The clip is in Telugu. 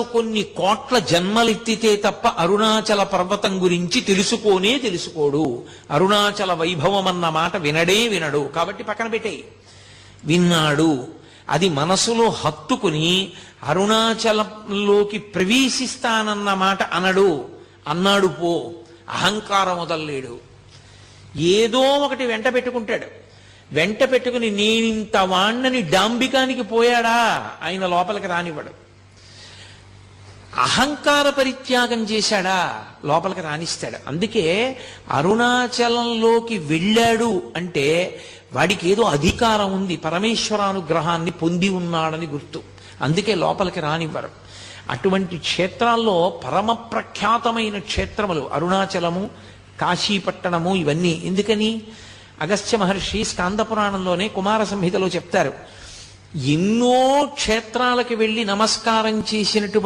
కొన్ని కోట్ల జన్మలెత్తితే తప్ప అరుణాచల పర్వతం గురించి తెలుసుకోడు. అరుణాచల వైభవం అన్న మాట వినడు. కాబట్టి పక్కన పెట్టే విన్నాడు. అది మనసులో హత్తుకుని అరుణాచలంలోకి ప్రవేశిస్తానన్న మాట అన్నాడు పో. అహంకారం వదల్లేడు. ఏదో ఒకటి వెంట పెట్టుకుంటాడు. వెంట పెట్టుకుని నేనింత వాణ్ణని డాంబికానికి పోయాడా ఆయన లోపలికి రానివ్వడు. అహంకార పరిత్యాగం చేశాడా లోపలికి రాణిస్తాడు. అందుకే అరుణాచలంలోకి వెళ్ళాడు అంటే వాడికి ఏదో అధికారం ఉంది, పరమేశ్వరానుగ్రహాన్ని పొంది ఉన్నాడని గుర్తు. అందుకే లోపలికి రానివ్వరు. అటువంటి క్షేత్రాల్లో పరమ ప్రఖ్యాతమైన క్షేత్రములు అరుణాచలము, కాశీపట్టణము ఇవన్నీ. ఎందుకని అగస్త్య మహర్షి స్కాంద పురాణంలోనే కుమార సంహితలో చెప్తారు, ఎన్నో క్షేత్రాలకు వెళ్ళి నమస్కారం చేసినటువంటి